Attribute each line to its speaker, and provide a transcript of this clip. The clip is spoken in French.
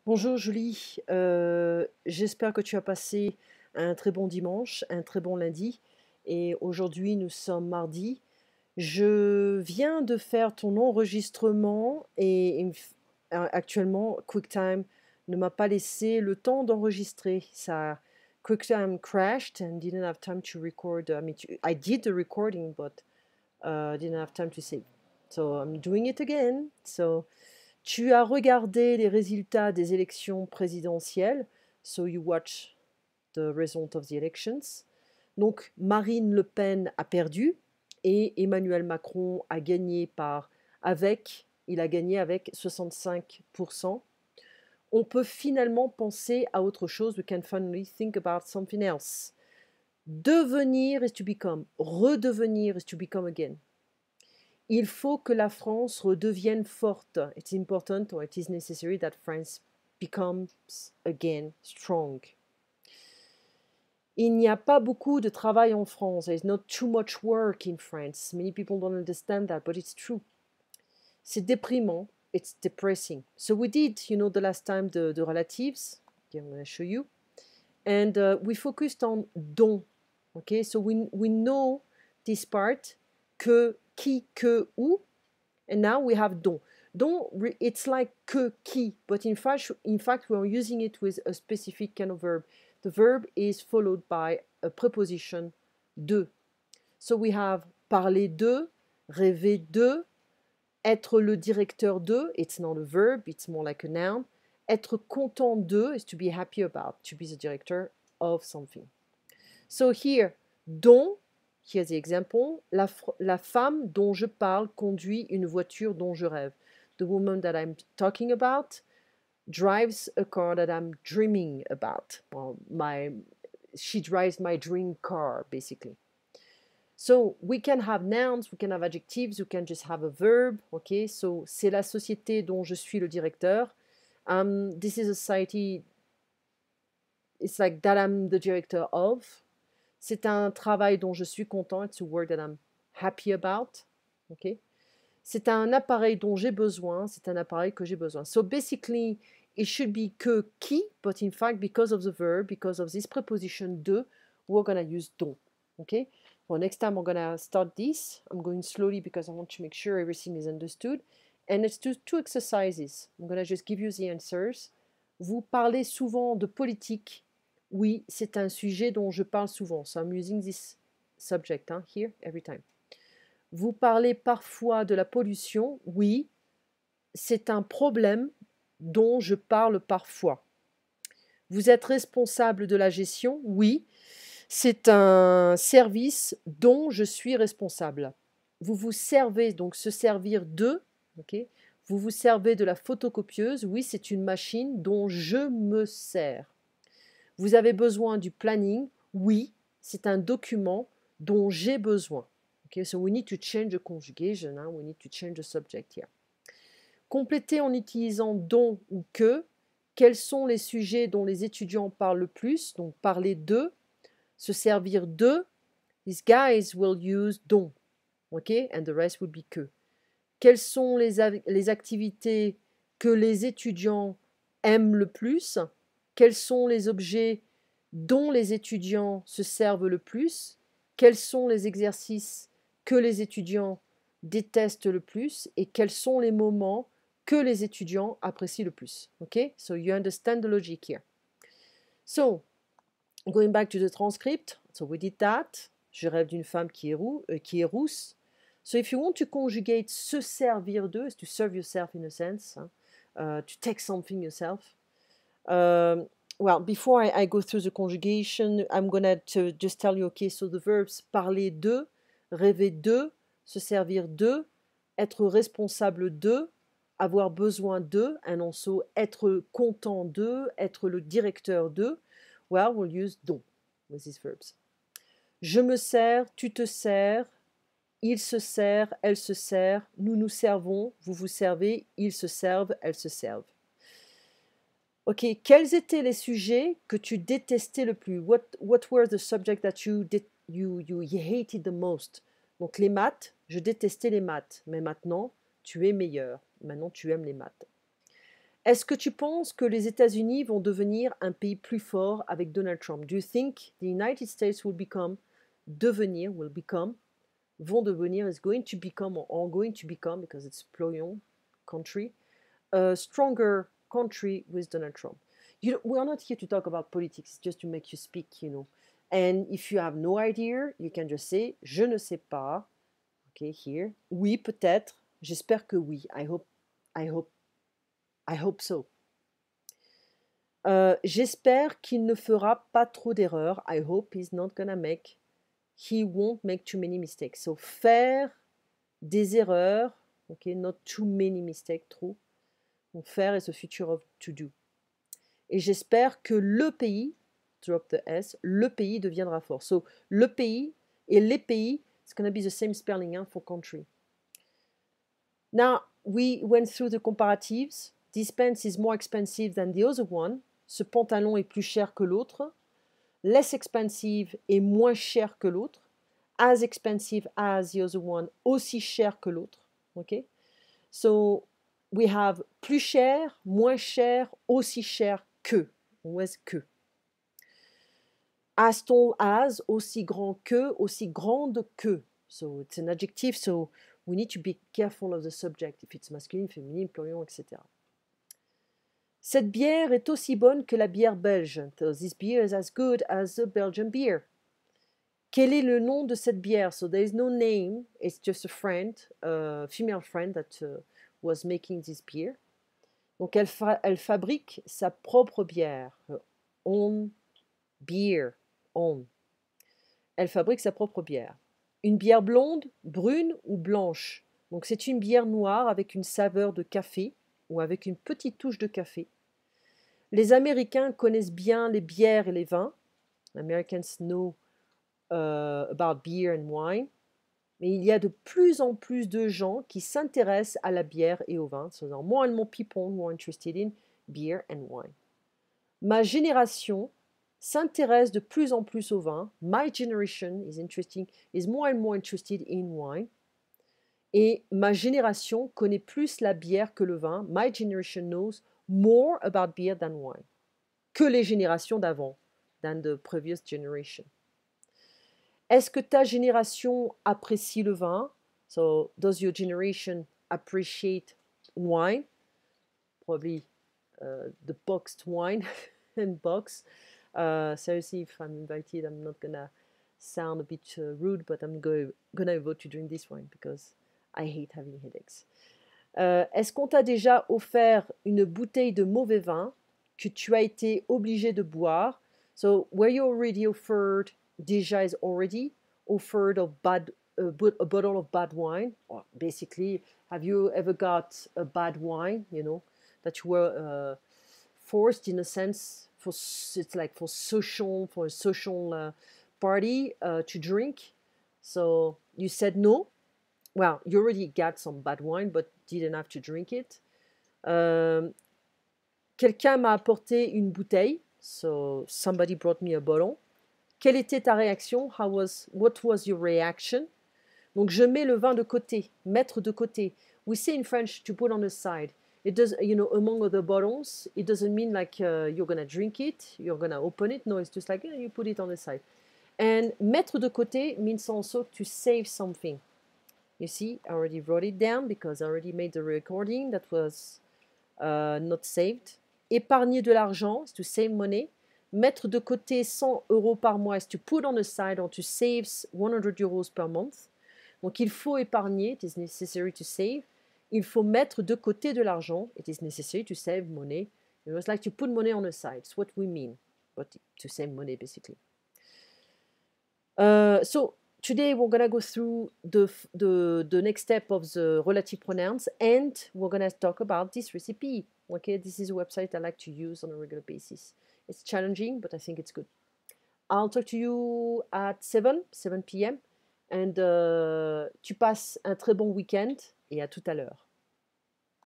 Speaker 1: Bonjour Julie. J'espère que tu as passé un très bon dimanche, un très bon lundi. Et aujourd'hui, nous sommes mardi. Je viens de faire ton enregistrement et actuellement, QuickTime ne m'a pas laissé le temps d'enregistrer. QuickTime crashed and didn't have time to record. I did the recording, but didn't have time to save. So I'm doing it again. Tu as regardé les résultats des élections présidentielles, so you watch the result of the elections. Donc Marine Le Pen a perdu et Emmanuel Macron a gagné il a gagné avec 65%. On peut finalement penser à autre chose. We can finally think about something else. Devenir is to become. Redevenir is to become again. Il faut que la France redevienne forte. It's important or it is necessary that France becomes again strong. Il n'y a pas beaucoup de travail en France. There's not too much work in France. Many people don't understand that, but it's true. C'est déprimant. It's depressing. So we did, the last time, the relatives. Okay, I'm going to show you. And we focused on don. Okay, so we know this part. Que, qui, que, où. And now we have don. Don, it's like que, qui, but in fact, we are using it with a specific kind of verb. The verb is followed by a preposition de. So we have parler de, rêver de, être le directeur de. It's not a verb, it's more like a noun. Être content de is to be happy about, to be the director of something. So here, dont, here's the example, la femme dont je parle conduit une voiture dont je rêve. The woman that I'm talking about drives a car that I'm dreaming about. Well, she drives my dream car, basically. So we can have nouns, we can have adjectives, we can just have a verb. Okay, so c'est la société dont je suis le directeur. This is a society, it's like that I'm the director of. C'est un travail dont je suis content. It's a work that I'm happy about. Okay? C'est un appareil dont j'ai besoin. C'est un appareil que j'ai besoin. So basically, it should be que qui, but in fact, because of the verb, because of this preposition de, we're going to use dont. Okay? Well, next time we're going to start this. I'm going slowly because I want to make sure everything is understood. And it's two exercises. I'm going to just give you the answers. Vous parlez souvent de politique. Oui, c'est un sujet dont je parle souvent. So I'm using this subject here every time. Vous parlez parfois de la pollution. Oui, c'est un problème dont je parle parfois. Vous êtes responsable de la gestion. Oui, c'est un service dont je suis responsable. Vous vous servez, donc se servir de, okay? Vous vous servez de la photocopieuse. Oui, c'est une machine dont je me sers. Vous avez besoin du planning. Oui, c'est un document dont j'ai besoin. Okay, so we need to change the conjugation. We need to change the subject here. Complétez en utilisant dont ou que. Quels sont les sujets dont les étudiants parlent le plus? Donc parler de, se servir de. These guys will use dont. Okay, and the rest will be que. Quelles sont les activités que les étudiants aiment le plus? Quels sont les objets dont les étudiants se servent le plus? Quels sont les exercices que les étudiants détestent le plus? Et quels sont les moments que les étudiants apprécient le plus? Okay? So you understand the logic here. So, going back to the transcript. So we did that. Je rêve d'une femme qui est rousse. So if you want to conjugate se servir de, is to serve yourself in a sense, to take something yourself. Well, before I go through the conjugation, I'm going to just tell you, okay, so the verbs parler de, rêver de, se servir de, être responsable de, avoir besoin de, and also être content de, être le directeur de. Well, we'll use dont with these verbs. Je me sers, tu te sers, il se sert, elle se sert, nous nous servons, vous vous servez, ils se servent, elles se servent. Ok, quels étaient les sujets que tu détestais le plus? What were the subjects that you hated the most? Donc les maths, je détestais les maths, mais maintenant tu es meilleur. Maintenant tu aimes les maths. Est-ce que tu penses que les États-Unis vont devenir un pays plus fort avec Donald Trump? Do you think the United States will become, vont devenir, is going to become, or going to become, because it's plural country, a stronger country with Donald Trump? We are not here to talk about politics, just to make you speak, And if you have no idea, you can just say, je ne sais pas. Okay, here. Oui, peut-être. J'espère que oui. I hope so. J'espère qu'il ne fera pas trop d'erreurs. I hope he won't make too many mistakes. So, faire des erreurs, okay, not too many mistakes, trop. Donc, faire is the future of to do. Et j'espère que le pays, drop the S, le pays deviendra fort. So, le pays et les pays, it's going to be the same spelling for country. Now, we went through the comparatives. This pants is more expensive than the other one. Ce pantalon est plus cher que l'autre. Less expensive est moins cher que l'autre. As expensive as the other one, aussi cher que l'autre. Okay? So, we have plus cher, moins cher, aussi cher que. Always que. As tall as, aussi grand que, aussi grande que. So, it's an adjective, so we need to be careful of the subject, if it's masculine, féminin, pluriel, etc. Cette bière est aussi bonne que la bière belge. So this beer is as good as the Belgian beer. Quel est le nom de cette bière? So there is no name. It's just a friend, a female friend that was making this beer. Donc elle fabrique sa propre bière. Her own beer. Own. Elle fabrique sa propre bière. Une bière blonde, brune ou blanche? Donc c'est une bière noire avec une saveur de café ou avec une petite touche de café. Les Américains connaissent bien les bières et les vins. Americans know about beer and wine. Mais il y a de plus en plus de gens qui s'intéressent à la bière et au vin. So there are more and more people who are interested in beer and wine. Ma génération s'intéresse de plus en plus au vin. My generation is more and more interested in wine. Et ma génération connaît plus la bière que le vin. My generation knows more about beer than wine. Que les générations d'avant, than the previous generation. Est-ce que ta génération apprécie le vin? So, does your generation appreciate wine? Probably the boxed wine and box. Seriously, if I'm invited, I'm not gonna sound a bit rude, but I'm gonna avoid to drink this wine because I hate having headaches. Est-ce qu'on t'a déjà offert une bouteille de mauvais vin que tu as été obligé de boire? So, were you already offered, déjà is already offered of a bottle of bad wine? Or basically, have you ever got a bad wine, that you were forced in a sense, it's like for a social party to drink? So, you said no? Well, you already got some bad wine, but didn't have to drink it. Quelqu'un m'a apporté une bouteille. So somebody brought me a bottle. Quelle était ta réaction? What was your reaction? Donc je mets le vin de côté, mettre de côté. We say in French to put on the side. It does, among other bottles, it doesn't mean like you're gonna drink it, you're gonna open it. No, it's just like you put it on the side. And mettre de côté means also to save something. You see, I already wrote it down because I already made the recording that was not saved. Épargner de l'argent is to save money. Mettre de côté 100 euros par mois is to put on the side or to save 100 euros per month. Donc il faut épargner, it is necessary to save. Il faut mettre de côté de l'argent, it is necessary to save money. It's like to put money on the side, it's what we mean, but to save money basically. So today we're going to go through the next step of the relative pronouns, and we're going to talk about this recipe. Okay, this is a website I like to use on a regular basis. It's challenging, but I think it's good. I'll talk to you at 7 p.m. And tu passes un très bon week-end et à tout à l'heure.